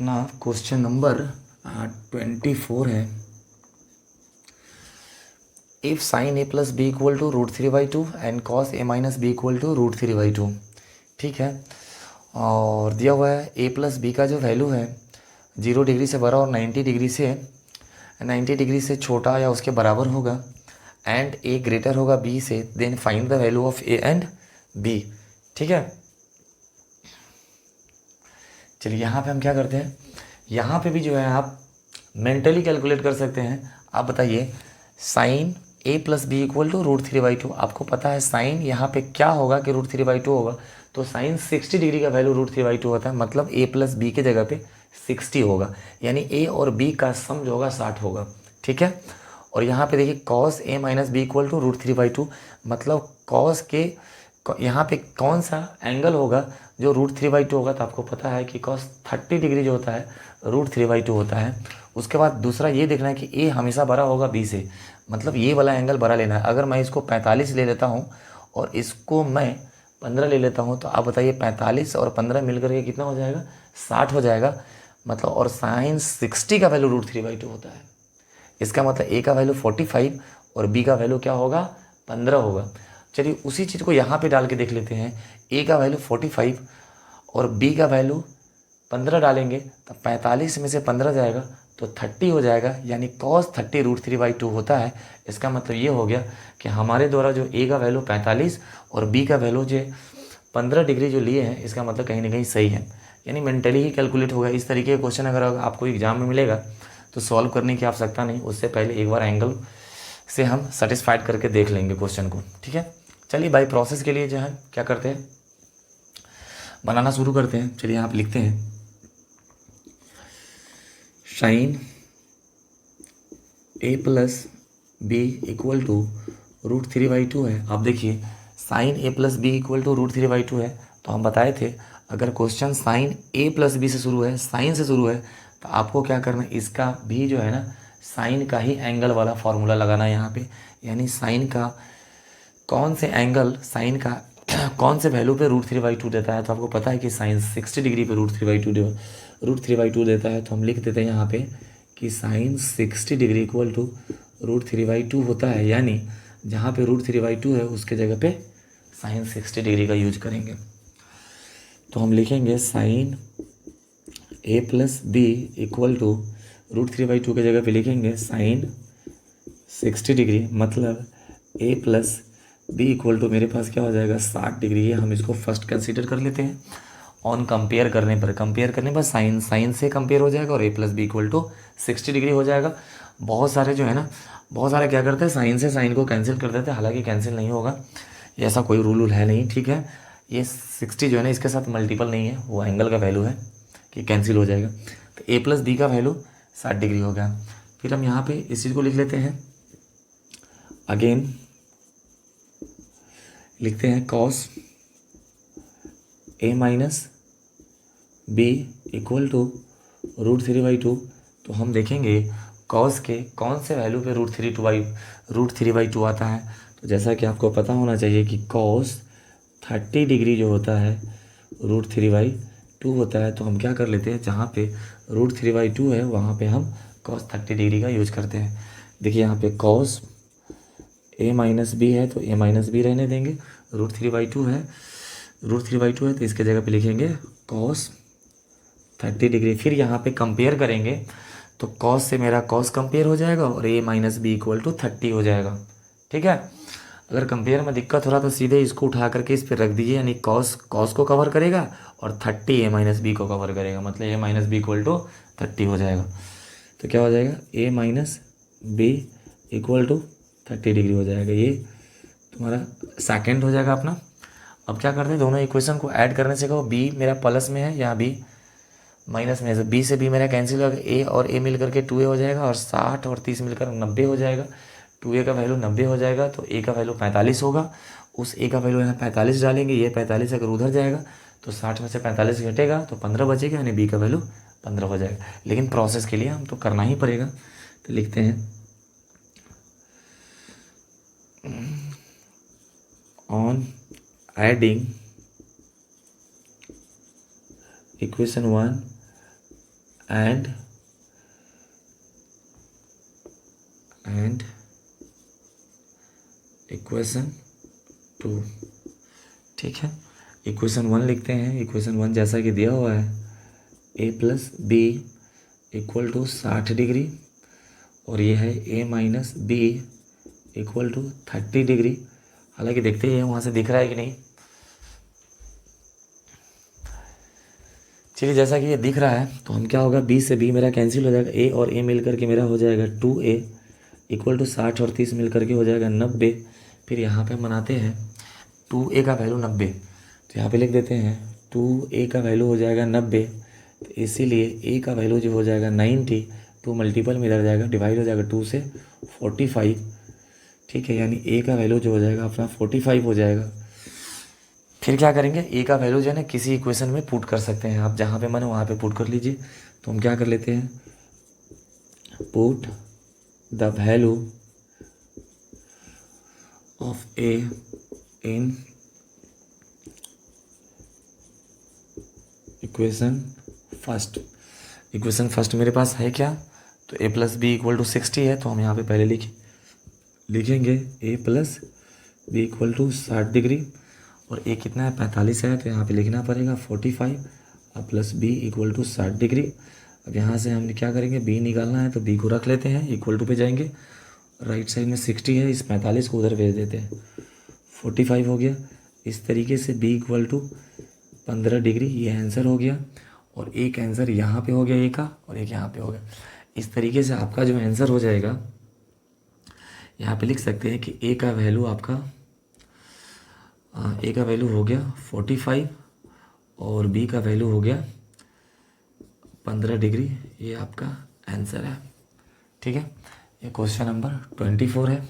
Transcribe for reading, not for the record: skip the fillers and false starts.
अपना question number 24 है। If sine A plus B equal to √3/2 and cos A minus B equal to √3/2। ठीक है, और दिया हुआ है ए प्लस बी का जो वैल्यू है 0 डिग्री से बड़ा और 90 डिग्री से छोटा या उसके बराबर होगा एंड ए ग्रेटर होगा बी से, then find the value of A and B. ठीक है, चलिए यहाँ पे हम क्या करते हैं, यहाँ पे भी जो है आप मेंटली कैलकुलेट कर सकते हैं। आप बताइए sine A plus B equal to √3/2। आपको पता है साइन यहाँ पे क्या होगा कि √3/2 होगा, तो साइन 60 डिग्री का वैल्यू √3/2 होता है, मतलब ए प्लस बी के जगह पे 60 होगा, यानी ए और बी का सम जो होगा 60 होगा। ठीक है, और यहाँ पे देखिए cos A minus B equal to √3/2, मतलब कॉस के यहाँ पे कौन सा एंगल होगा जो √3/2 होगा, तो आपको पता है कि कॉस 30 डिग्री जो होता है √3/2 होता है। उसके बाद दूसरा ये देखना है कि ए हमेशा बड़ा होगा बी से, मतलब ये वाला एंगल बड़ा लेना है। अगर मैं इसको 45 ले लेता हूँ और इसको मैं 15 ले लेता हूँ, तो आप बताइए 45 और 15 मिल करके कितना हो जाएगा, 60 हो जाएगा। मतलब और साइन 60 का वैल्यू √3/2 होता है। इसका मतलब ए का वैल्यू 45 और बी का वैल्यू क्या होगा, 15 होगा। चलिए उसी चीज़ को यहाँ पे डाल के देख लेते हैं। ए का वैल्यू 45 और बी का वैल्यू 15 डालेंगे तो 45 में से 15 जाएगा तो 30 हो जाएगा, यानी cos 30 √3/2 होता है। इसका मतलब ये हो गया कि हमारे द्वारा जो ए का वैल्यू 45 और बी का वैल्यू जो 15 डिग्री जो लिए हैं, इसका मतलब कहीं ना कहीं सही है, यानी मेंटली ही कैलकुलेट होगा। इस तरीके का क्वेश्चन अगर आपको एग्जाम में मिलेगा तो सॉल्व करने की आवश्यकता नहीं, उससे पहले एक बार एंगल से हम सेटिस्फाइड करके देख लेंगे क्वेश्चन को। ठीक है, चलिए बाई प्रोसेस के लिए जो है क्या करते हैं, बनाना शुरू करते हैं। चलिए आप लिखते हैं sine A plus B equal to √3/2 है। अब देखिए sine A plus B equal to √3/2 है, तो हम बताए थे अगर question sine A plus B से शुरू है, साइन से शुरू है, तो आपको क्या करना है, इसका भी जो है ना साइन का ही एंगल वाला फॉर्मूला लगाना है यहाँ पे। यानी साइन का कौन से एंगल, साइन का कौन से वैल्यू पे √3/2 देता है, तो आपको पता है कि साइन 60 डिग्री पे √3/2 देता है। तो हम लिख देते हैं यहाँ पे कि साइन 60 डिग्री इक्वल टू √3/2 होता है, यानी जहाँ पे √3/2 है उसके जगह पे साइन 60 डिग्री का यूज करेंगे। तो हम लिखेंगे sine A plus B equal to √3/2 के जगह पे लिखेंगे साइन 60 डिग्री, मतलब A plus B equal to मेरे पास क्या हो जाएगा 60 डिग्री है। हम इसको फर्स्ट कंसीडर कर लेते हैं। ऑन कंपेयर करने पर साइन साइन से कंपेयर हो जाएगा और A plus B equal to 60 degree हो जाएगा। बहुत सारे जो है ना, बहुत सारे क्या करते हैं साइन से साइन को कैंसिल कर देते हैं, हालांकि कैंसिल नहीं होगा, ऐसा कोई रूल है नहीं। ठीक है, ये 60 जो है ना इसके साथ मल्टीपल नहीं है, वो एंगल का वैल्यू है कि कैंसिल हो जाएगा। तो ए प्लस बी का वैल्यू 60 डिग्री हो गया। फिर हम यहाँ पे इस चीज़ को लिख लेते हैं, अगेन लिखते हैं cos A minus B equal to √3/2। तो हम देखेंगे कॉस के कौन से वैल्यू पे √3/2 आता है। तो जैसा कि आपको पता होना चाहिए कि कॉस 30 डिग्री जो होता है √3/2 होता है। तो हम क्या कर लेते हैं, जहाँ पे √3/2 है वहाँ पे हम कॉस 30 डिग्री का यूज करते हैं। देखिए यहाँ पे कॉस ए माइनस बी है तो ए माइनस बी रहने देंगे, √3/2 है तो इसके जगह पे लिखेंगे कॉस 30 डिग्री। फिर यहाँ पे कंपेयर करेंगे तो कॉस से मेरा कॉस कंपेयर हो जाएगा और ए माइनस बी इक्वल टू 30 हो जाएगा। ठीक है, अगर कंपेयर में दिक्कत हो रहा तो सीधे इसको उठा करके इस पर रख दीजिए, यानी कॉस कॉस को कवर करेगा और 30 ए माइनस बी को कवर करेगा, मतलब A minus B equal to 30 हो जाएगा। तो क्या हो जाएगा, A minus B equal to 30 degree हो जाएगा। ये तुम्हारा सेकेंड हो जाएगा अपना। अब क्या करते हैं, दोनों इक्वेशन को ऐड करने से कहो, बी मेरा प्लस में है या बी माइनस में है, बी से बी मेरा कैंसिल होगा, ए और ए मिल करके 2a हो जाएगा और 60 और 30 मिलकर 90 हो जाएगा। 2a का वैल्यू 90 हो जाएगा तो ए का वैल्यू 45 होगा। उस ए का वैल्यू यहाँ 45 डालेंगे, ये 45 अगर उधर जाएगा तो 60 में से 45 घटेगा तो 15 बचेगा, यानी बी का वैल्यू 15 हो जाएगा। लेकिन प्रोसेस के लिए हम तो करना ही पड़ेगा, तो लिखते हैं on adding equation 1 and equation 2। ठीक है, इक्वेशन 1 लिखते हैं। इक्वेशन 1 जैसा कि दिया हुआ है, a plus B equal to 60 degree, और ये है a minus B equal to 30 degree. हालांकि देखते हैं वहाँ से दिख रहा है कि नहीं। चलिए, जैसा कि ये दिख रहा है तो हम क्या होगा, b से b मेरा कैंसिल हो जाएगा, a और a मिल करके मेरा हो जाएगा 2a इक्वल टू 60 और 30 मिल करके हो जाएगा 90। फिर यहाँ पे बनाते हैं 2a का वैल्यू 90, तो यहाँ पे लिख देते हैं 2a का वैल्यू हो जाएगा 90, तो इसीलिए a का वैल्यू जो हो जाएगा 90, तो मल्टीपल में इधर जाएगा, डिवाइड हो जाएगा 2 से 45। ठीक है, यानी a का वैल्यू जो हो जाएगा अपना 45 हो जाएगा। फिर क्या करेंगे, a का वैल्यू जो है ना किसी इक्वेशन में पुट कर सकते हैं आप, जहाँ पे मन वहाँ पे पुट कर लीजिए। तो हम क्या कर लेते हैं, put the value of a in equation first मेरे पास है क्या, तो a plus B equal to 60 है, तो हम यहाँ पे पहले लिखेंगे a plus B equal to 60 degree, और a कितना है 45 है, तो यहाँ पे लिखना पड़ेगा 45 अब plus b equal to 60 degree. अब यहाँ से हम क्या करेंगे, b निकालना है तो b को रख लेते हैं, इक्वल टू पे जाएंगे, राइट साइड में 60 है, इस 45 को उधर भेज देते हैं, 45 हो गया। इस तरीके से b इक्वल टू 15 डिग्री, ये आंसर हो गया। और एक आंसर यहाँ पे हो गया a का, और एक यहाँ पे हो गया। इस तरीके से आपका जो आंसर हो जाएगा, यहाँ पे लिख सकते हैं कि a का वैल्यू आपका a का वैल्यू हो गया 45 और b का वैल्यू हो गया 15 डिग्री। ये आपका आंसर है। ठीक है, ये क्वेश्चन नंबर 24 है।